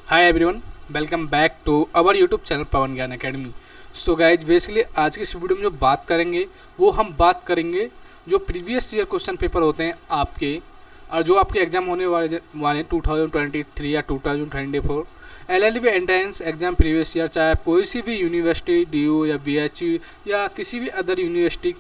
Hi everyone, welcome back to our YouTube channel Pawan Gyan Academy. So guys, basically आज की इस video में जो बात करेंगे वो हम बात करेंगे जो प्रीवियस ईयर क्वेश्चन पेपर होते हैं आपके, और जो आपके एग्जाम होने वाले 2023 या 2024 LLB entrance exam previous year, चाहे कोई सी भी यूनिवर्सिटी डीयू या बीएचयू या किसी भी अदर यूनिवर्सिटी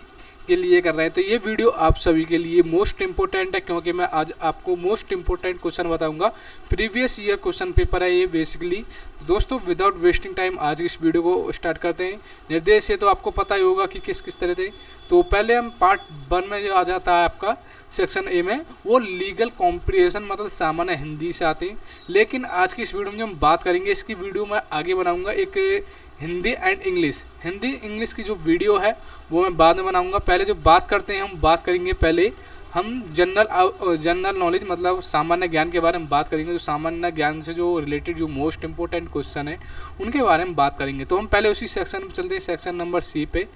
के लिए कर रहे हैं, तो ये वीडियो आप सभी के लिए मोस्ट इंपॉर्टेंट है, क्योंकि मैं आज आपको मोस्ट इंपॉर्टेंट क्वेश्चन बताऊंगा। प्रीवियस ईयर क्वेश्चन पेपर है ये बेसिकली। दोस्तों, विदाउट वेस्टिंग टाइम आज इस वीडियो को स्टार्ट करते हैं। निर्देश ये तो आपको पता ही होगा कि किस किस तरह से। तो पहले हम पार्ट 1 में जो आ जाता है आपका सेक्शन ए में, वो लीगल कॉम्प्रिहेंशन मतलब सामान्य हिंदी से आते हैं। लेकिन आज की इस वीडियो में जो हम बात करेंगे, इसकी वीडियो मैं आगे बनाऊंगा एक Hindi and English, Hindi English की जो वीडियो है वो मैं बाद में बनाऊंगा। पहले जो बात करते हैं, हम बात करेंगे पहले हम जनरल नॉलेज मतलब सामान्य ज्ञान के बारे में बात करेंगे। जो सामान्य ज्ञान से जो रिलेटेड जो मोस्ट इंपॉर्टेंट क्वेश्चन है उनके बारे में बात करेंगे। तो हम पहले उसी सेक्शन में चलते हैं, सेक्शन नंबर सी पे।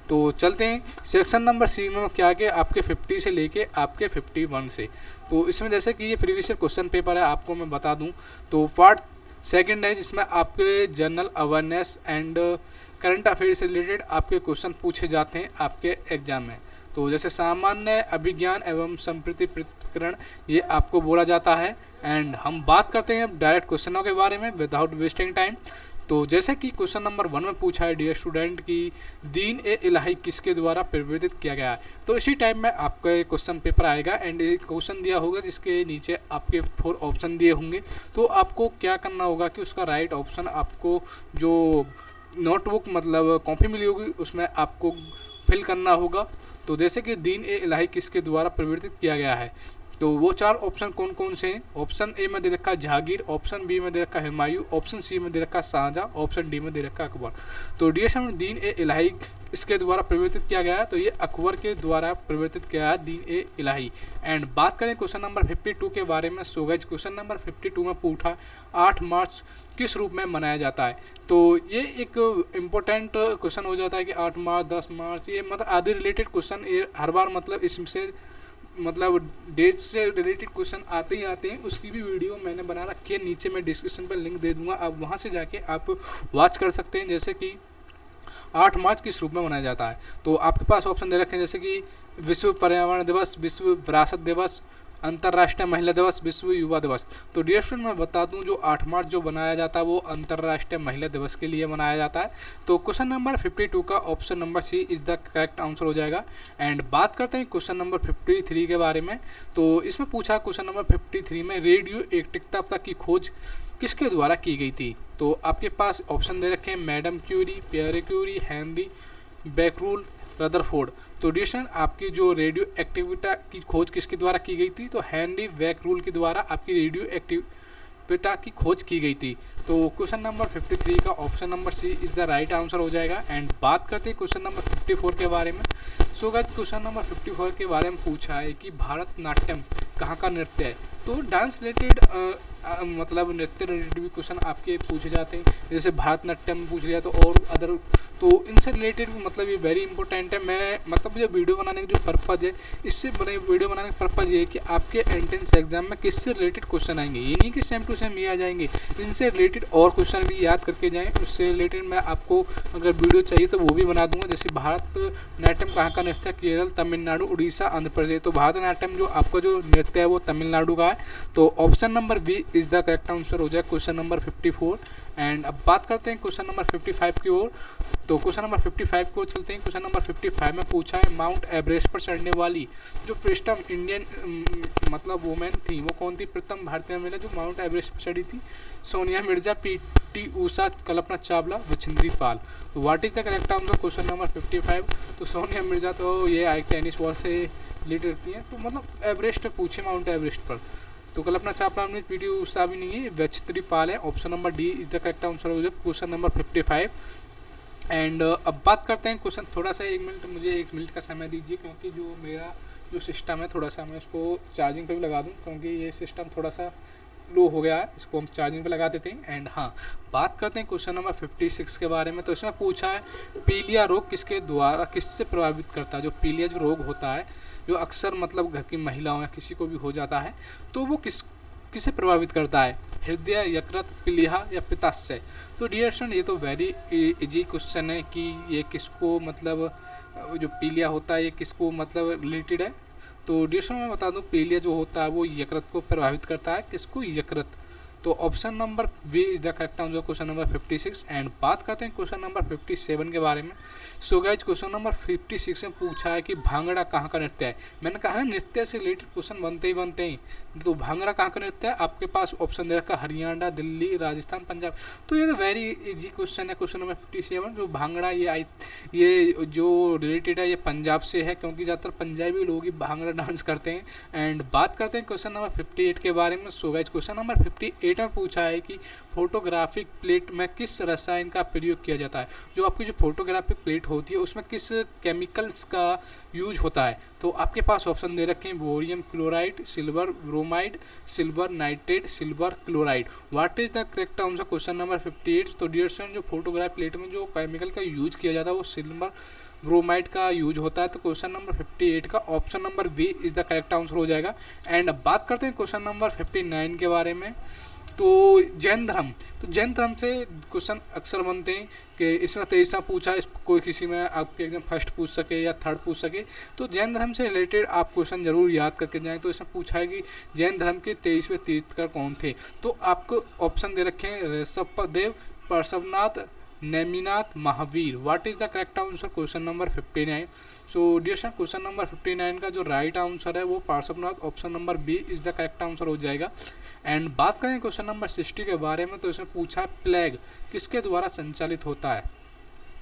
तो चलते हैं सेक्शन नंबर सी में, क्या कि आपके 50 से लेके आपके 51 से। तो इसमें जैसे कि ये प्रीवियस ईयर क्वेश्चन पेपर है, आपको मैं बता दूं तो पार्ट सेकंड है, जिसमें आपके general awareness and current affair से रिलेटेड आपके क्वेश्चन पूछे जाते हैं आपके एग्जाम में। तो जैसे सामान्य अभिज्ञान एवं संप्रति पृथक्करण ये आपको बोला जाता है। एंड हम बात करते हैं अब डायरेक्ट क्वेश्चनों के बारे में विदाउट वेस्टिंग टाइम। तो जैसे कि क्वेश्चन नंबर 1 में पूछा है, डियर स्टूडेंट की दीन ए इलाही किसके द्वारा प्रवर्तित किया गया है। तो इसी टाइम में आपका क्वेश्चन पेपर आएगा एंड एक क्वेश्चन दिया होगा जिसके नीचे आपके 4 ऑप्शन दिए होंगे। तो आपको क्या करना होगा कि उसका राइट ऑप्शन आपको जो नोटबुक मतलब कॉपी मिली होगी उसमें आपको फिल करना होगा। तो जैसे कि दीन ए इलाही किसके द्वारा प्रवर्तित किया गया है, तो वो 4 ऑप्शन कौन कौन से हैं। ऑप्शन ए में दे रखा है जहांगीर, ऑप्शन बी में दे रखा है हुमायूं, ऑप्शन सी में दे रखा है शाहजहां, ऑप्शन डी में दे रखा है अकबर। तो डियर स्टूडेंट, दीन ए इलाही इसके द्वारा प्रवर्तित किया गया है, तो ये अकबर के द्वारा प्रवर्तित किया है दीन ए इलाही। एंड बात करें क्वेश्चन नंबर 52 के बारे में। सो गाइस, क्वेश्चन नंबर 52 में पूछा 8 मार्च किस रूप में मनाया जाता है। तो ये एक इम्पोर्टेंट क्वेश्चन हो जाता है कि 8 मार्च 10 मार्च, ये मतलब आदि रिलेटेड क्वेश्चन ये हर बार मतलब इससे मतलब डेट से रिलेटेड क्वेश्चन आते ही आते हैं। उसकी भी वीडियो मैंने बना रखी है, नीचे मैं डिस्क्रिप्शन पर लिंक दे दूंगा, आप वहां से जाके आप वॉच कर सकते हैं। जैसे कि 8 मार्च किस रूप में मनाया जाता है, तो आपके पास ऑप्शन दे रखे हैं जैसे कि विश्व पर्यावरण दिवस, विश्व विरासत दिवस, अंतर्राष्ट्रीय महिला दिवस, विश्व युवा दिवस। तो डियर स्टूडेंट, मैं बता दूं जो 8 मार्च जो बनाया जाता है वो अंतर्राष्ट्रीय महिला दिवस के लिए मनाया जाता है। तो क्वेश्चन नंबर 52 का option number C is the correct answer हो जाएगा। एंड बात करते हैं क्वेश्चन नंबर 53 के बारे में। तो इसमें पूछा क्वेश्चन नंबर 53 में रेडियो एक्टिवता की खोज किसके द्वारा की गई थी। तो आपके पास ऑप्शन दे रखे हैं Madame Curie, Pierre Curie, Henri Becquerel, Rutherford. तो डिस्टन आपकी जो रेडियो एक्टिविटा की खोज किसके द्वारा की गई थी, तो हेनरी बैकरूल के द्वारा आपकी रेडियो एक्टिविटा की खोज की गई थी। तो क्वेश्चन नंबर 53 का option number C is the right answer हो जाएगा। एंड बात करते हैं क्वेश्चन नंबर 54 के बारे में। सो गाइस, क्वेश्चन नंबर 54 के बारे में पूछा है कि भारतनाट्यम कहाँ का नृत्य है। तो डांस रिलेटेड मतलब नृत्य रिलेटेड भी क्वेश्चन आपके पूछे जाते हैं, जैसे भारतनाट्यम पूछ लिया तो और अदर, तो इनसे रिलेटेड मतलब ये वेरी इंपॉर्टेंट है। मैं मतलब जो वीडियो बनाने की जो पर्पज़ है, इससे बने वीडियो बनाने का पर्पज़ ये है कि आपके एंट्रेंस एग्जाम में किससे रिलेटेड क्वेश्चन आएंगे, ये नहीं कि सेम टू सेम ये आ जाएंगे, इनसे रिलेटेड और क्वेश्चन भी याद करके जाएँ। उससे रिलेटेड मैं आपको अगर वीडियो चाहिए तो वो भी बना दूंगा। जैसे भारतनाट्यम कहाँ का नृत्य, केरल, तमिलनाडु, उड़ीसा, आंध्र प्रदेश। तो भारतनाट्यम जो आपका जो नृत्य है वो तमिलनाडु का है। तो option number B is the correct answer हो जाए क्वेश्चन नंबर 54। एंड अब बात करते हैं क्वेश्चन नंबर 55 की ओर। तो क्वेश्चन नंबर 55 की ओर चलते हैं। क्वेश्चन नंबर 55 में पूछा है माउंट एवरेस्ट पर चढ़ने वाली जो प्रथम इंडियन मतलब वुमेन थी वो कौन थी। प्रथम भारतीय महिला जो माउंट एवरेस्ट पर चढ़ी थी, सोनिया मिर्जा, पीटी ऊषा, कल्पना चावला, विजेंद्र पाल। तो what is the correct answer question number 55। तो सोनिया मिर्जा तो ये टेनिस बॉल से लीड करती हैं, तो मतलब एवरेस्ट पे पूछे माउंट एवरेस्ट पर। तो कल्पना चावला में पीटी ऊषा भी नहीं है, विजेंद्र पाल है। Option number D is the correct answer हो जाए क्वेश्चन नंबर 55। एंड अब बात करते हैं क्वेश्चन, थोड़ा सा 1 मिनट मुझे 1 मिनट का समय दीजिए, क्योंकि जो मेरा जो सिस्टम है थोड़ा सा मैं उसको चार्जिंग पे भी लगा दूं, क्योंकि ये सिस्टम थोड़ा सा लो हो गया है, इसको हम चार्जिंग पे लगा देते हैं। एंड हाँ, बात करते हैं क्वेश्चन नंबर 56 के बारे में। तो इसमें पूछा है पीलिया रोग किसके द्वारा किससे प्रभावित करता है। जो पीलिया जो रोग होता है, जो अक्सर मतलब घर की महिलाओं या किसी को भी हो जाता है, तो वो किसे प्रभावित करता है। हृदय, यकृत, प्लीहा या पित्ताशय। तो डियर स्टूडेंट ये तो वेरी इजी क्वेश्चन है कि ये किसको मतलब जो पीलिया होता है ये किसको मतलब रिलेटेड है। तो डियर स्टूडेंट मैं बता दूं पीलिया जो होता है वो यकृत को प्रभावित करता है। किसको? यकृत। तो option number B is the correct answer question number 56। And बात करते हैं क्वेश्चन नंबर 57 के बारे में। सो गाइज क्वेश्चन नंबर 56 में पूछा है कि भांगड़ा कहाँ का नृत्य है। मैंने कहा ना नृत्य से रिलेटेड क्वेश्चन बनते ही। तो भांगड़ा कहाँ का नृत्य है? आपके पास ऑप्शन दे रखा हरियाणा, दिल्ली, राजस्थान, पंजाब। तो ये तो वेरी इजी क्वेश्चन है। क्वेश्चन नंबर 57 जो भांगड़ा ये जो रिलेटेड है ये पंजाब से है, क्योंकि ज़्यादातर पंजाबी लोग ही भांगड़ा डांस करते हैं। एंड बात करते हैं क्वेश्चन नंबर 58 के बारे में। सो गाइज क्वेश्चन नंबर 58 में पूछा है कि फोटोग्राफिक प्लेट में किस रसायन का प्रयोग किया जाता है। जो आपकी जो फोटोग्राफिक प्लेट होती है उसमें किस केमिकल्स का यूज होता है। तो आपके पास ऑप्शन दे रखे हैं bohrium chloride, silver bromide, silver nitrate, silver chloride. What is the correct answer question number 58। तो डियर स्टूडेंट जो फोटोग्राफ प्लेट में जो केमिकल का यूज किया जाता है वो सिल्वर ब्रोमाइड का यूज होता है। तो क्वेश्चन नंबर 58 का option number B is the correct answer हो जाएगा। एंड अब बात करते हैं क्वेश्चन नंबर 59 के बारे में। तो जैन धर्म, तो जैन धर्म से क्वेश्चन अक्सर बनते हैं कि इसमें 23वां पूछा है, कोई किसी में आपके एकदम फर्स्ट पूछ सके या थर्ड पूछ सके। तो जैन धर्म से रिलेटेड आप क्वेश्चन जरूर याद करके जाएं। तो इसमें पूछा है कि जैन धर्म के 23वें तीर्थंकर कौन थे। तो आपको ऑप्शन दे रखे हैं Rishabhdev, Parshvanath, Neminath, Mahavir. What is the correct answer question number 59। So dear student question number 59 का जो राइट आंसर है वो Parshvanath, option number B is the correct answer हो जाएगा। एंड बात करें क्वेश्चन नंबर 60 के बारे में। तो इसमें पूछा है प्लेग किसके द्वारा संचालित होता है।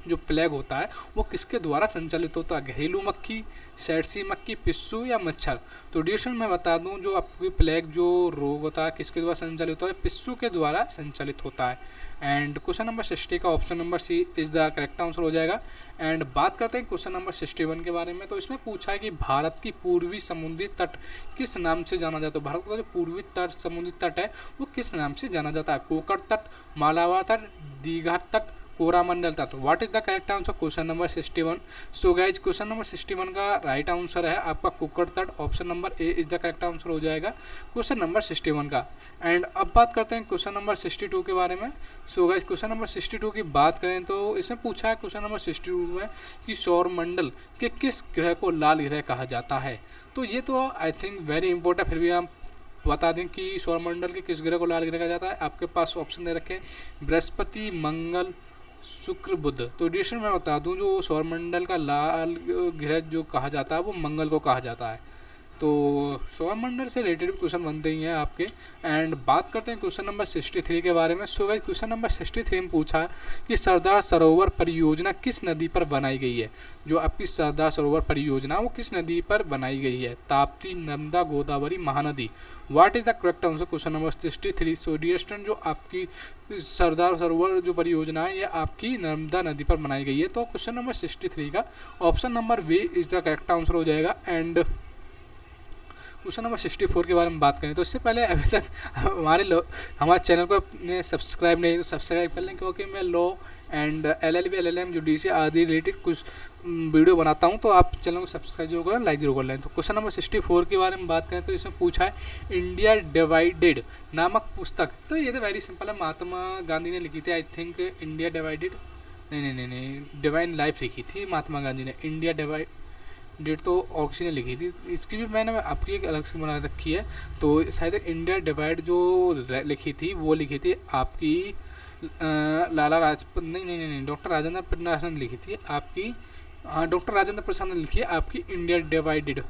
जो प्लेग होता है वो किसके द्वारा संचालित होता है? घरेलू मक्खी, सैरसी मक्खी, पिस्सू या मच्छर। तो डियर मैं बता दूं जो आपकी प्लेग जो रोग होता है किसके द्वारा संचालित होता है? पिस्सू के द्वारा संचालित होता है। एंड क्वेश्चन नंबर 60 का option number C is the correct answer हो जाएगा। एंड बात करते हैं क्वेश्चन नंबर 61 के बारे में। तो इसमें पूछा है कि भारत की पूर्वी समुद्री तट किस नाम से जाना जाता है। भारत का जो पूर्वी तट समुद्री तट है वो किस नाम से जाना जाता है? कोकण तट, मालाबार तट, दीघा तट, कोरामंडल तट। What is the correct answer question number 61। So guys question number 61 का राइट आंसर है आपका कोकण तट, option number A is the correct answer हो जाएगा क्वेश्चन नंबर 61 का। एंड अब बात करते हैं क्वेश्चन नंबर 62 के बारे में। सो गाइज क्वेश्चन नंबर 62 की बात करें तो इसमें पूछा है क्वेश्चन नंबर 62 में कि सौरमंडल के किस ग्रह को लाल ग्रह कहा जाता है। तो ये तो आई थिंक वेरी इंपॉर्टेंट, फिर भी हम बता दें कि सौरमंडल के किस ग्रह को लाल ग्रह कहा जाता है। आपके पास ऑप्शन दे रखे हैं बृहस्पति, मंगल, शुक्र, बुध। तो डिस्ट्रीब्यूशन मैं बता दूं जो सौरमंडल का लाल ग्रह जो कहा जाता है वो मंगल को कहा जाता है। तो सौरमंडल से रिलेटेड क्वेश्चन बनते ही हैं आपके। एंड बात करते हैं क्वेश्चन नंबर 63 के बारे में। सो गाइस क्वेश्चन नंबर 63 में पूछा कि सरदार सरोवर परियोजना किस नदी पर बनाई गई है। जो आपकी सरदार सरोवर परियोजना वो किस नदी पर बनाई गई है? Tapti, Narmada, Godavari, Mahanadi. What is the correct answer question number 63। So dear student जो आपकी सरदार सरोवर जो परियोजना है ये आपकी नर्मदा नदी पर बनाई गई है। तो क्वेश्चन नंबर 63 का option number B is the correct answer हो जाएगा। एंड क्वेश्चन नंबर 64 के बारे में बात करें तो इससे पहले अभी तक हमारे चैनल को ने सब्सक्राइब नहीं तो सब्सक्राइब कर लें, क्योंकि मैं law and LLB, LLM, judiciary आदि रिलेटेड कुछ वीडियो बनाता हूं, तो आप चैनल को सब्सक्राइब जरूर करें, लाइक जरूर कर लें। तो क्वेश्चन नंबर 64 के बारे में बात करें तो इसमें पूछा है इंडिया डिवाइडेड नामक पुस्तक। तो ये तो वेरी सिंपल है, महात्मा गांधी ने लिखी थी आई थिंक। इंडिया डिवाइडेड नहीं, डिवाइन लाइफ लिखी थी महात्मा गांधी ने। इंडिया डिवाइडेड तो और किसी ने लिखी थी, इसकी भी मैंने आपकी एक अलग से बना रखी है। तो शायद इंडिया डिवाइड जो लिखी थी वो लिखी थी आपकी लाला लाजपत नहीं, डॉक्टर राजेंद्र प्रसाद ने लिखी थी आपकी। हाँ, डॉक्टर राजेंद्र प्रसाद ने लिखी है आपकी इंडिया डिवाइडेड।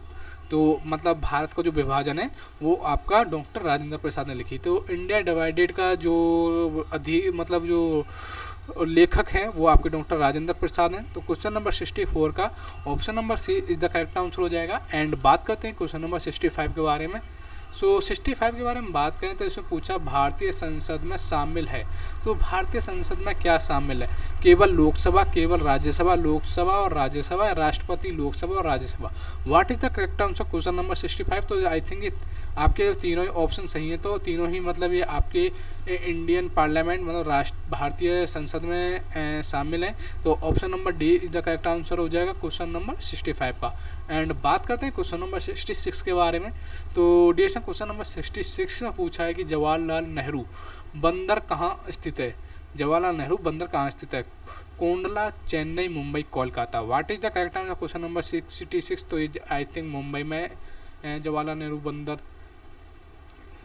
तो मतलब भारत का जो विभाजन है वो आपका डॉक्टर राजेंद्र प्रसाद ने लिखी। तो इंडिया डिवाइडेड का जो मतलब जो लेखक हैं वो आपके डॉक्टर राजेंद्र प्रसाद हैं। तो क्वेश्चन नंबर 64 का option number C is the correct answer हो जाएगा। एंड बात करते हैं क्वेश्चन नंबर 65 के बारे में। सो 65 के बारे में बात करें तो इसमें पूछा भारतीय संसद में शामिल है। तो भारतीय संसद में क्या शामिल है? केवल लोकसभा, केवल राज्यसभा, लोकसभा और राज्यसभा, राष्ट्रपति, लोकसभा और Rajya Sabha. What is the correct answer question number 65। तो आई थिंक आपके तीनों ही ऑप्शन सही हैं, तो तीनों ही मतलब ये आपके इंडियन पार्लियामेंट मतलब राष्ट्र भारतीय संसद में शामिल हैं। तो option number D is the correct answer हो जाएगा क्वेश्चन नंबर 65 का। एंड बात करते हैं क्वेश्चन नंबर 66 के बारे में। तो डियर क्वेश्चन नंबर 66 में पूछा है कि जवाहरलाल नेहरू बंदर कहाँ स्थित है। जवाहरलाल नेहरू बंदर कहाँ स्थित है। Kandla, Chennai, Mumbai, Kolkata. What is the correct answer question number 66। तो आई थिंक मुंबई में जवाहरलाल नेहरू बंदर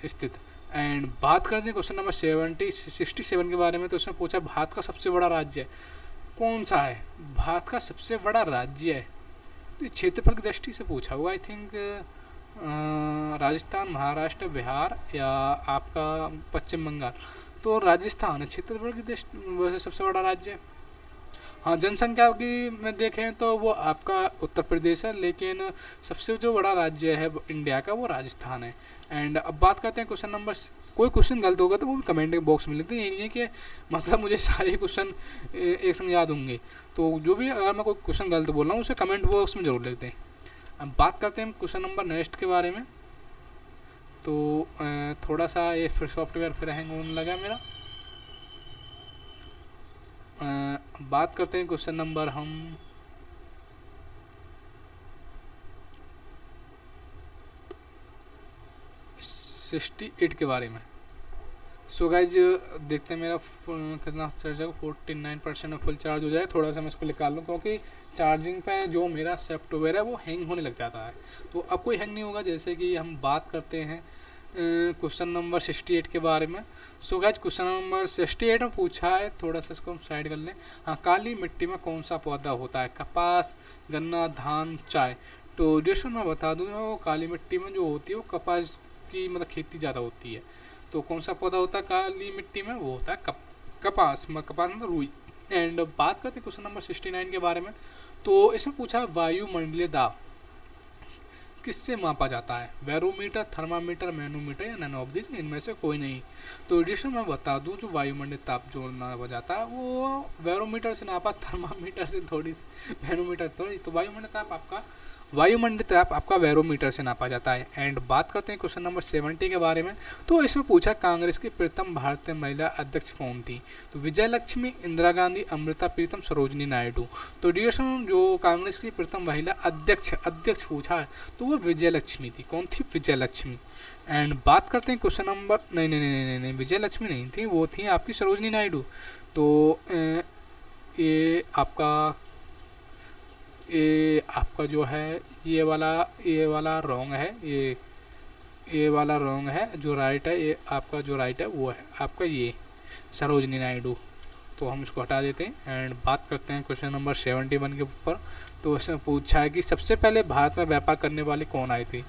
स्थित। एंड बात करते हैं क्वेश्चन नंबर 67 के बारे में। तो उसमें पूछा भारत का सबसे बड़ा राज्य कौन सा है। भारत का सबसे बड़ा राज्य है, तो क्षेत्रफल की दृष्टि से पूछा होगा आई थिंक राजस्थान, महाराष्ट्र, बिहार या आपका पश्चिम बंगाल। तो राजस्थान है क्षेत्रफल की दृष्टि वैसे सबसे बड़ा राज्य है। हाँ, जनसंख्या की में देखें तो वो आपका उत्तर प्रदेश है, लेकिन सबसे जो बड़ा राज्य है इंडिया का वो राजस्थान है। एंड अब बात करते हैं क्वेश्चन नंबर। कोई क्वेश्चन गलत होगा तो वो भी कमेंट बॉक्स में लिखते हैं, ये नहीं है कि मतलब मुझे सारे क्वेश्चन एक संग याद होंगे। तो जो भी अगर मैं कोई क्वेश्चन गलत बोल रहा हूँ उसे कमेंट बॉक्स में जरूर लिखते हैं। अब बात करते हैं क्वेश्चन नंबर नेक्स्ट के बारे में। तो थोड़ा सा ये फिर सॉफ्टवेयर फिर हैंग होने लगा मेरा। बात करते हैं क्वेश्चन नंबर हम 68 के बारे में। सो गाइज देखते हैं मेरा कितना चार्ज है। 49% फुल चार्ज हो जाए। थोड़ा सा मैं इसको निकाल लूँ क्योंकि चार्जिंग पे जो मेरा सॉफ्टवेयर है वो हैंग होने लग जाता है। तो अब कोई हैंग नहीं होगा। जैसे कि हम बात करते हैं क्वेश्चन नंबर 68 के बारे में। सो गाइज क्वेश्चन नंबर 68 में पूछा है, थोड़ा सा इसको हम साइड कर लें। हाँ, काली मिट्टी में कौन सा पौधा होता है। कपास, गन्ना, धान, चाय। तो जैसे मैं बता दूँ, वो काली मिट्टी में जो होती है वो कपास की मतलब खेती ज़्यादा होती है। तो कौन सा पौधा होता है काली मिट्टी में, वो होता है कपास मतलब रुई। एंड बात करते हैं क्वेश्चन नंबर 69 के बारे में। तो इसमें पूछा है वायुमंडलीय दाब किससे मापा जाता है। बैरोमीटर, थर्मामीटर, मैनोमीटर या नन ऑफ दिस, इनमें से कोई नहीं। तो एडिशन मैं बता दूं, जो वायुमंडलीय ताप जो नापा जाता है वो बैरोमीटर से नापा, थर्मामीटर से थोड़ी, मैनोमीटर थोड़ी। तो वायुमंडलीय ताप आपका बैरोमीटर से नापा जाता है। एंड बात करते हैं क्वेश्चन नंबर 70 के बारे में। तो इसमें पूछा कांग्रेस की प्रथम भारतीय महिला अध्यक्ष कौन थी। तो विजय लक्ष्मी, इंदिरा गांधी, अमृता प्रीतम, सरोजिनी नायडू। तो डिएशन जो कांग्रेस की प्रथम महिला अध्यक्ष पूछा है तो वो विजय लक्ष्मी थी। कौन थी, विजय लक्ष्मी। एंड बात करते हैं क्वेश्चन नंबर नहीं, विजय लक्ष्मी नहीं थी, वो थी आपकी सरोजिनी नायडू। तो ये आपका जो है ये वाला रॉन्ग है। ये वाला रॉन्ग है। जो राइट है, ये आपका जो राइट है वो है आपका ये सरोजिनी नायडू। तो हम इसको हटा देते हैं। एंड बात करते हैं क्वेश्चन नंबर 71 के ऊपर। तो उसमें पूछा है कि सबसे पहले भारत में व्यापार करने वाले कौन आए थे।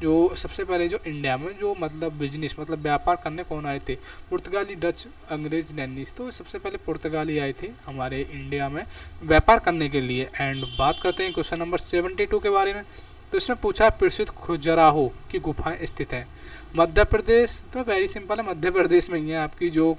जो सबसे पहले जो इंडिया में जो मतलब बिजनेस मतलब व्यापार करने कौन आए थे। पुर्तगाली, डच, अंग्रेज, डेनिश। तो सबसे पहले पुर्तगाली आए थे हमारे इंडिया में व्यापार करने के लिए। एंड बात करते हैं क्वेश्चन नंबर 72 के बारे में। तो इसमें पूछा प्रसिद्ध खजुराहो की गुफाएं स्थित है। मध्य प्रदेश। तो वेरी सिंपल है, मध्य प्रदेश में ही है आपकी जो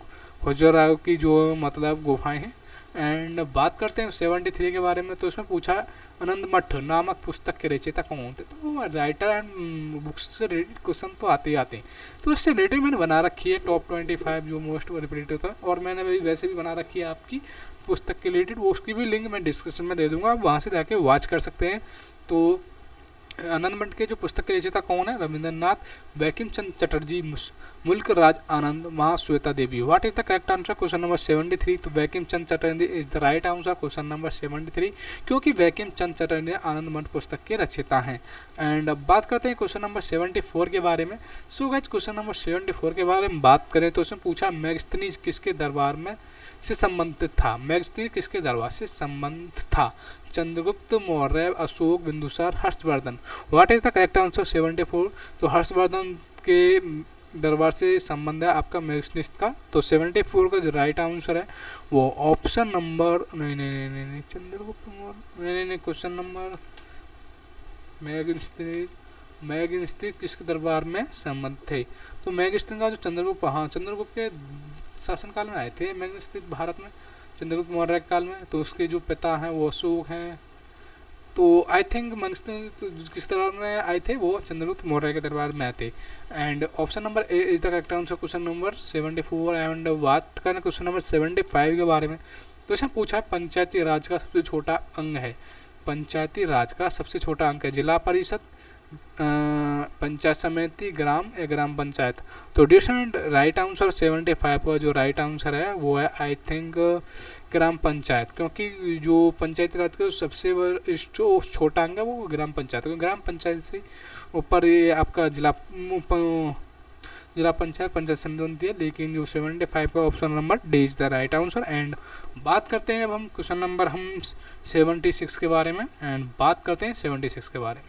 खजुराहो की जो मतलब गुफाएं हैं। एंड बात करते हैं 73 के बारे में। तो इसमें पूछा आनंदमठ नामक पुस्तक के रचयिता कौन थे। तो राइटर एंड बुक्स से रिलेटेड क्वेश्चन तो आते ही आते हैं। तो इससे रिलेटेड मैंने बना रखी है टॉप 25 जो मोस्ट रिपीटेड होता है। और मैंने वैसे भी बना रखी है आपकी पुस्तक के रिलेटेड, वो उसकी भी लिंक मैं डिस्क्रिप्शन में दे दूंगा, आप वहाँ से जाके वॉच कर सकते हैं। तो आनंदमठ के जो पुस्तक के रचयिता कौन है। Rabindranath, Bankim Chandra Chatterjee, Mulk Raj Anand, Mahasweta Devi. What is the correct answer question number 73। तो Bankim Chandra Chatterjee is the right answer question number 73, क्योंकि बंकिम चंद्र चटर्जी आनंदमठ पुस्तक के रचयिता हैं। एंड अब बात करते हैं क्वेश्चन नंबर 74 के बारे में। सो गाइस क्वेश्चन नंबर 74 के बारे में बात करें तो उसमें पूछा मेगास्थनीज किसके दरबार में से संबंधित था। मेगास्थनीज किसके दरबार से संबंधित था। Chandragupta Maurya, Ashoka, Bindusara, Harshavardhana. What is the correct answer 74। तो हर्षवर्धन के दरबार से संबंध है आपका मेगास्थनीज का। तो 74 का जो राइट आंसर है वो ऑप्शन नंबर नहीं चंद्रगुप्त मौर्य नहीं क्वेश्चन नंबर मेगास्थनीज किसके दरबार में संबंध थे। तो मेगास्थनीज का जो चंद्रगुप्त के शासनकाल में आए थे मेगास्थनीज भारत में, चंद्रगुप्त मौर्य के काल में। तो उसके जो पिता हैं वो अशोक हैं। तो आई थिंक तो किस दरबार में आए थे, वो चंद्रगुप्त मौर्य के दरबार में आए थे। And option number A is the correct answer question number 74। And बात करें क्वेश्चन नंबर 75 के बारे में, तो इसमें पूछा है पंचायती राज का सबसे छोटा अंग है। पंचायती राज का सबसे छोटा अंग है जिला परिषद, पंचायत समिति, ग्राम या ग्राम पंचायत। तो डिस्टेंट राइट आंसर 75 का जो राइट आंसर है वो है आई थिंक ग्राम पंचायत, क्योंकि जो पंचायती राज का सबसे जो छोटा अंग है वो ग्राम पंचायत, ग्राम पंचायत से ऊपर ये आपका जिला पंचायत पंचायत समिति बनती है। लेकिन जो 75 का option number D is the right answer. And बात करते हैं अब हम क्वेश्चन नंबर 76 के बारे में। एंड बात करते हैं 76 के बारे में,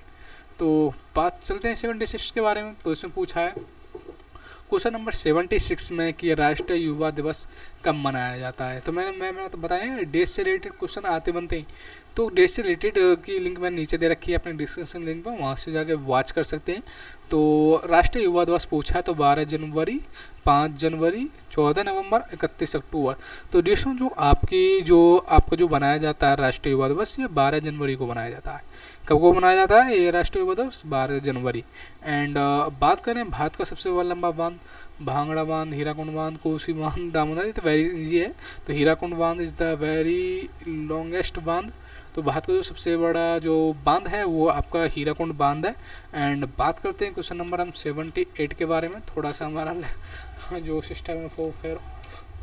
तो बात चलते हैं 76 के बारे में। तो इसमें पूछा है क्वेश्चन नंबर 76 में कि राष्ट्रीय युवा दिवस कब मनाया जाता है। तो मैंने तो बताया देश से रिलेटेड क्वेश्चन आते बनते हैं, तो देश से रिलेटेड की लिंक मैंने नीचे दे रखी है अपने डिस्क्रिप्शन लिंक पर, वहाँ से जाके वॉच कर सकते हैं। तो राष्ट्रीय युवा दिवस पूछा है तो 12 जनवरी, 5 जनवरी, 14 नवंबर, 31 अक्टूबर। तो देशों जो आपका जो बनाया जाता है राष्ट्रीय युवा दिवस, ये 12 जनवरी को बनाया जाता है। कब को बनाया जाता है ये राष्ट्रीय युवा दिवस? 12 जनवरी। एंड बात करें भारत का सबसे लंबा बांध, भांगड़ा बांध, हीराकुंड बांध, कोसी बांध, दामोदर, ये तो वेरी इजी है। तो हीराकुंड बांध इज द वेरी लॉन्गेस्ट बांध। तो भारत का जो सबसे बड़ा जो बांध है वो आपका हीराकुंड बांध है। एंड बात करते हैं क्वेश्चन नंबर हम 78 के बारे में। थोड़ा सा हमारा जो सिस्टम है वो फिर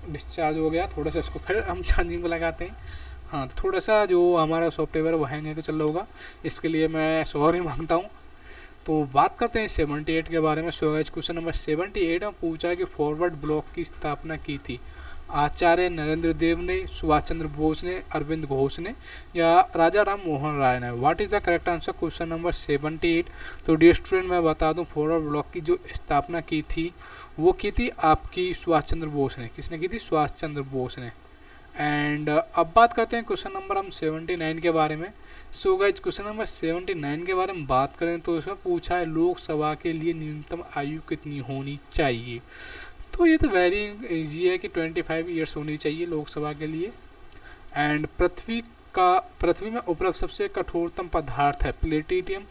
डिस्चार्ज हो गया, थोड़ा सा इसको फिर हम चार्जिंग पर लगाते हैं। हाँ, तो थोड़ा सा जो हमारा सॉफ्टवेयर वो हैंग है तो चल रहा होगा, इसके लिए मैं सॉरी मांगता हूँ। तो बात करते हैं 78 के बारे में। सो गाइस क्वेश्चन नंबर 78 में पूछा है कि फॉरवर्ड ब्लॉक की स्थापना की थी आचार्य नरेंद्र देव ने, सुभाष चंद्र बोस ने, अरविंद घोष ने या राजा राम मोहन राय ने। What is the correct answer question number 78। तो डियर स्टूडेंट मैं बता दूं फॉरवर्ड ब्लॉक की जो स्थापना की थी वो की थी आपकी सुभाष चंद्र बोस ने। किसने की थी? सुभाष चंद्र बोस ने। एंड अब बात करते हैं क्वेश्चन नंबर हम 79 के बारे में। सो गाइस क्वेश्चन नंबर 79 के बारे में बात करें तो इसमें पूछा है लोकसभा के लिए न्यूनतम आयु कितनी होनी चाहिए। तो ये तो वेरी इजी है कि 25 ईयर्स होनी चाहिए लोकसभा के लिए। एंड पृथ्वी में उपलब्ध सबसे कठोरतम पदार्थ है प्लेटिनियम,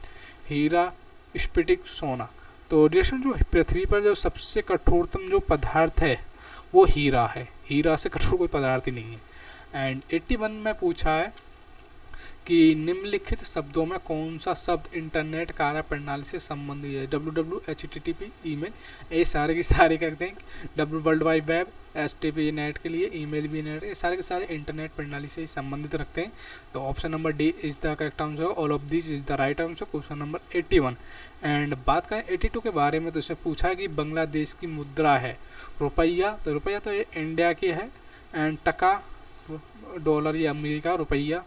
हीरा, स्फटिक, सोना। तो देशों जो पृथ्वी पर जो सबसे कठोरतम जो पदार्थ है वो हीरा है, हीरा से कठोर कोई पदार्थ ही नहीं है। एंड 81 में पूछा है कि निम्नलिखित शब्दों में कौन सा शब्द इंटरनेट कार्य प्रणाली से संबंधित है। www, http, ईमेल, ये सारे के सारे करते हैं। W world wide web, HTTP net के लिए, ईमेल भी नेट, ये सारे के सारे इंटरनेट प्रणाली से संबंधित रखते हैं। तो option number D is the correct answer. All of this is the right answer question number 81। And बात करें 82 के बारे में तो इसमें पूछा है कि बांग्लादेश की मुद्रा है रुपया। तो रुपया तो ये इंडिया की है। एंड टका, डॉलर या अमेरिका रुपया।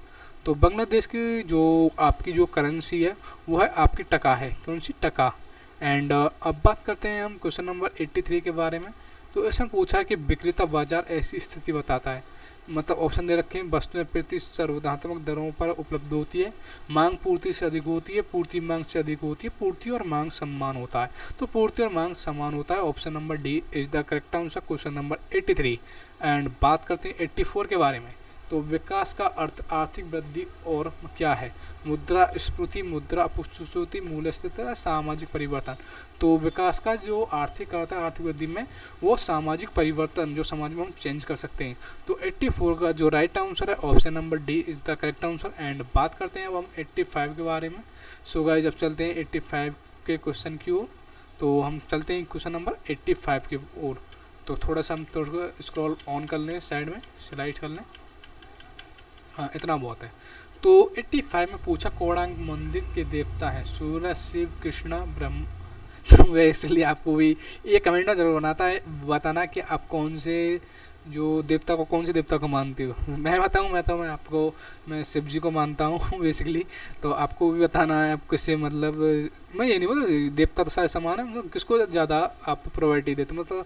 तो बांग्लादेश की जो आपकी जो करेंसी है वो है आपकी टका है। कौन सी? टका। एंड अब बात करते हैं हम क्वेश्चन नंबर 83 के बारे में। तो इसमें पूछा है कि विक्रेता बाजार ऐसी स्थिति बताता है, मतलब ऑप्शन दे रखे हैं वस्तुएं प्रति सर्वधात्मक दरों पर उपलब्ध होती है, मांग पूर्ति से अधिक होती है, पूर्ति मांग से अधिक होती है, पूर्ति और मांग समान होता है। तो पूर्ति और मांग समान होता है। Option number D is the correct answer question number 83। And बात करते हैं 84 के बारे में। तो विकास का अर्थ आर्थिक वृद्धि और क्या है? मुद्रा स्फूर्ति, मुद्रा अपस्फीति, मूल्य स्थिरता, सामाजिक परिवर्तन। तो विकास का जो आर्थिक अर्थ है आर्थिक वृद्धि में वो सामाजिक परिवर्तन जो समाज में हम चेंज कर सकते हैं। तो 84 का जो राइट आंसर है option number D is the correct answer. And बात करते हैं अब हम 85 के बारे में। सो गाइस जब चलते हैं 85 के क्वेश्चन की ओर, तो हम चलते हैं क्वेश्चन नंबर 85 की ओर। तो थोड़ा सा हम थोड़ा स्क्रॉल ऑन कर लें, साइड में स्लाइड कर लें। हाँ, इतना बहुत है। तो 85 में पूछा कोणार्क मंदिर के देवता है सूर्य, शिव, कृष्णा, ब्रह्म। तो इसलिए आपको भी ये कमेंट में जरूर बताना कि आप कौन से कौन से देवता को मानते हो। मैं बताऊँ मैं शिव जी को मानता हूँ बेसिकली। तो आपको भी बताना है आप किससे, मतलब मैं ये नहीं बोलता देवता तो सारे समान है, मतलब किसको ज़्यादा आप प्रायोरिटी देते हो, मतलब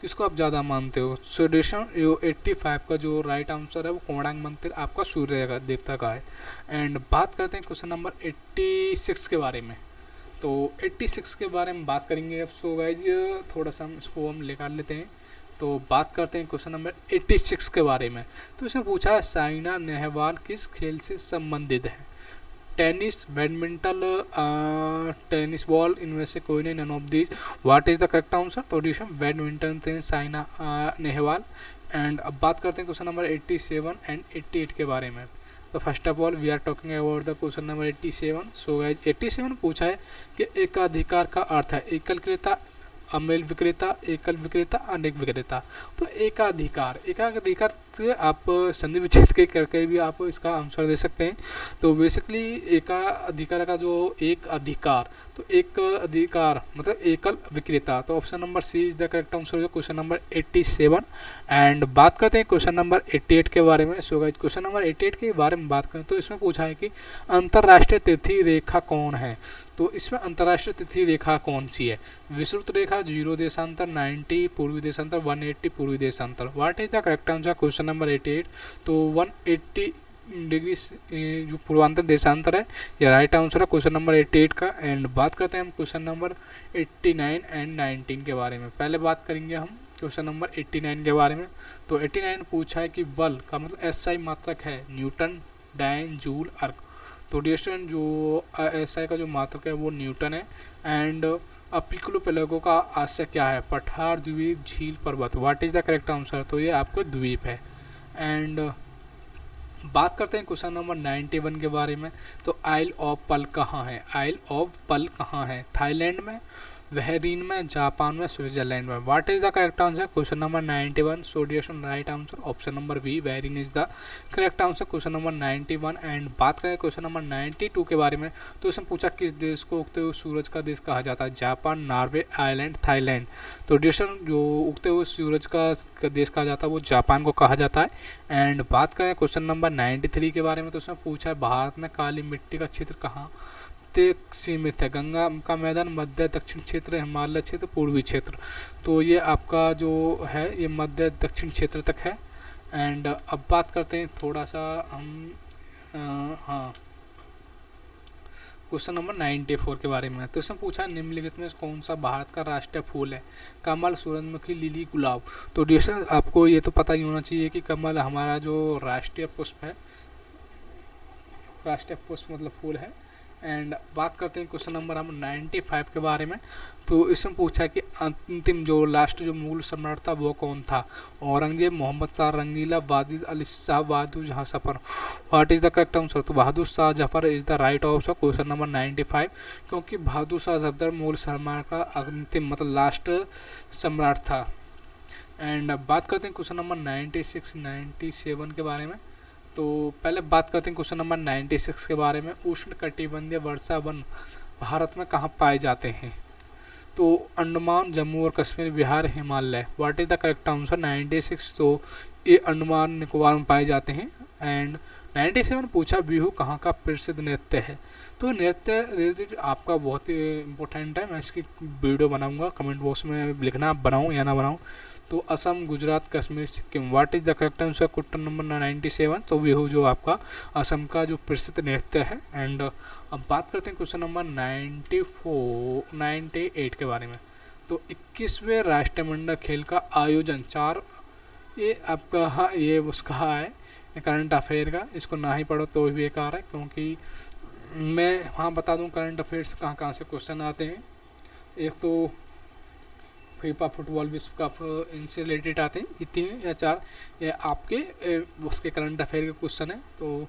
किसको आप ज़्यादा मानते हो। सोल्यूशन जो 85 का जो राइट आंसर है वो कोणार्क मंदिर आपका सूर्य का देवता का है। एंड बात करते हैं क्वेश्चन नंबर 86 के बारे में। तो 86 के बारे में बात करेंगे अब। सो गाइज थोड़ा सा इसको हम निकाल लेते हैं। तो बात करते हैं क्वेश्चन नंबर 86 के बारे में। तो इसमें पूछा है साइना नेहवाल किस खेल से संबंधित है? टेनिस, बैडमिंटन, टेनिस बॉल, इनमें से कोई नहीं, none of these. What is the correct answer? तो ऑडिशन बैडमिंटन थे साइना नेहवाल। एंड अब बात करते हैं क्वेश्चन नंबर 87 एंड 88 के बारे में। तो first of all we are talking about the question number 87। So guys 87 पूछा है कि एकाधिकार का अर्थ है एकल क्रेता, अमेल विक्रेता, एकल विक्रेता, अनेक विक्रेता। तो एकाधिकार, एकाधिकार से आप संधि विच्छेद के करके भी आप इसका आंसर दे सकते हैं। तो बेसिकली एकाधिकार का जो एक अधिकार, तो एक अधिकार मतलब एकल विक्रेता। तो option number C is the correct answer जो क्वेश्चन नंबर 87। एंड बात करते हैं क्वेश्चन नंबर 88 के बारे में। सो गाइस क्वेश्चन नंबर 88 के बारे में बात करें तो इसमें पूछा है कि अंतर्राष्ट्रीय तिथि रेखा कौन है। तो इसमें अंतर्राष्ट्रीय तिथि रेखा कौन सी है? विषुवत रेखा, 0 देशांतर, 90 पूर्वी देशांतर, 180 पूर्वी देशांतर। What is the correct answer question number 88? तो 180 डिग्री जो पूर्वांतर देशांतर है ये राइट आंसर है क्वेश्चन नंबर 88 का। एंड बात करते हैं हम क्वेश्चन नंबर 89 एंड 19 के बारे में। पहले बात करेंगे हम क्वेश्चन नंबर 89 के बारे में। तो 89 पूछा है कि बल का मतलब SI मात्रक है न्यूटन, डायन, जूल, अर्क। तो डिस्टेंस जो SI का जो मात्रक है वो न्यूटन है। एंड अपिकुलो पेलागो का आशय क्या है? पठार, द्वीप, झील, पर्वत। What is the correct answer? तो ये आपको द्वीप है। एंड बात करते हैं क्वेश्चन नंबर 91 के बारे में। तो आइल ऑफ पल कहाँ है? आइल ऑफ पल कहाँ है? थाईलैंड में, बहरीन में, जापान में, स्विट्जरलैंड में। What is the correct answer question number 91? So डियरेशन right answer option number B, Bahrain is the correct answer question number 91। And बात करें क्वेश्चन नंबर 92 के बारे में। तो इसमें पूछा किस देश को उगते हुए सूरज का देश कहा जाता है? Japan, Norway, Ireland, Thailand. तो डियरेशन जो उगते हुए सूरज का देश कहा जाता है वो जापान को कहा जाता है। एंड बात करें क्वेश्चन नंबर 93 के बारे में। तो उसमें पूछा है भारत में काली मिट्टी का क्षेत्र कहाँ सीमित है? गंगा का मैदान, मध्य दक्षिण क्षेत्र, हिमालय क्षेत्र, पूर्वी क्षेत्र। तो ये आपका जो है ये मध्य दक्षिण क्षेत्र तक है। एंड अब बात करते हैं थोड़ा सा हम हाँ क्वेश्चन नंबर 94 के बारे में। तो इसमें पूछा निम्नलिखित में कौन सा भारत का राष्ट्रीय फूल है? कमल, सूरजमुखी, लिली, गुलाब। तो डियर आपको ये तो पता ही होना चाहिए कि कमल हमारा जो राष्ट्रीय पुष्प है, राष्ट्रीय पुष्प मतलब फूल है। एंड बात करते हैं क्वेश्चन नंबर हम 95 के बारे में। तो इसमें पूछा है कि अंतिम जो लास्ट जो मूल सम्राट था वो कौन था? Aurangzeb, Muhammad Shah Rangila, Wajid Ali Shah, Bahadur Shah Zafar. What is the correct answer? तो Bahadur Shah Zafar is the right answer question number 95। क्योंकि बहादुर शाह जफर मूल सम्राट का अंतिम मतलब लास्ट सम्राट था। एंड अब बात करते हैं क्वेश्चन नंबर 96, 97 के बारे में। तो पहले बात करते हैं क्वेश्चन नंबर 96 के बारे में। उष्ण कटिबंधीय वर्षा वन भारत में कहाँ पाए जाते हैं? तो अंडमान, जम्मू और Kashmir, Bihar, Himalaya. What is the correct answer 96? तो ये अंडमान निकोबार में पाए जाते हैं। एंड 97 पूछा बिहू कहाँ का प्रसिद्ध नृत्य है? तो नृत्य रिलेटेड आपका बहुत ही इंपॉर्टेंट है। मैं इसकी वीडियो बनाऊंगा, कमेंट बॉक्स में लिखना आप बनाऊँ या ना बनाऊँ। तो Assam, Gujarat, Kashmir, Sikkim. What is the correct answer question number 97? तो बिहू जो आपका असम का जो प्रसिद्ध नृत्य है। एंड अब बात करते हैं क्वेश्चन नंबर 98 के बारे में। तो 21वें राष्ट्रमंडल खेल का आयोजन 4 ये आपका ये उसका है करंट अफेयर का। इसको ना ही पढ़ो तो भी बेकार है, क्योंकि मैं हाँ बता दूं करंट अफेयर्स कहाँ कहाँ से क्वेश्चन आते हैं। एक तो फीफा फुटबॉल विश्व कप इनसे रिलेटेड आते हैं, ये 3 या 4 ये आपके उसके करंट अफेयर के क्वेश्चन है। तो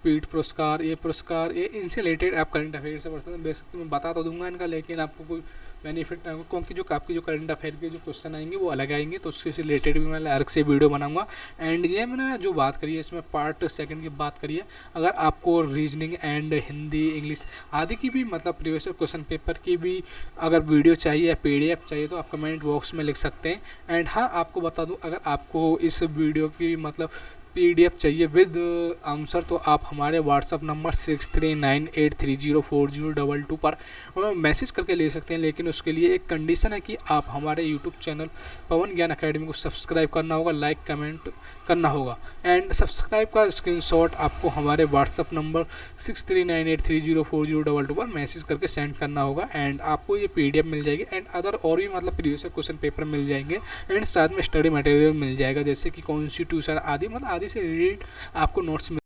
पीठ पुरस्कार, ये पुरस्कार, ये इनसे रिलेटेड आप करंट अफेयर से पढ़ सकते हैं। बेसिकली मैं बता तो दूंगा इनका, लेकिन आपको कोई बेनिफिट ना होगा, क्योंकि जो आपकी जो करंट अफेयर के जो क्वेश्चन आएंगे वो अलग आएंगे। तो उससे रिलेटेड भी मैं अलग से वीडियो बनाऊंगा। एंड ये मैंने जो बात करी है इसमें पार्ट सेकंड की बात करी है। अगर आपको रीजनिंग एंड हिंदी, इंग्लिश आदि की भी मतलब प्रीवियस क्वेश्चन पेपर की भी अगर वीडियो चाहिए या PDF चाहिए तो आप कमेंट बॉक्स में लिख सकते हैं। एंड हाँ आपको बता दूँ, अगर आपको इस वीडियो की मतलब PDF चाहिए विद आंसर तो आप हमारे व्हाट्सअप नंबर 6398304022 पर मैसेज करके ले सकते हैं। लेकिन उसके लिए एक कंडीशन है कि आप हमारे यूट्यूब चैनल पवन ज्ञान अकेडमी को सब्सक्राइब करना होगा, लाइक कमेंट करना होगा। एंड सब्सक्राइब का स्क्रीनशॉट आपको हमारे व्हाट्सअप नंबर 6398304022 पर मैसेज करके सेंड करना होगा। एंड आपको ये PDF मिल जाएगी। एंड अदर और भी मतलब प्रीवियस क्वेश्चन पेपर मिल जाएंगे। एंड साथ में स्टडी मटेरियल मिल जाएगा, जैसे कि कॉन्स्टिट्यूशन आदि मतलब आदि से रिलेटेड आपको नोट्स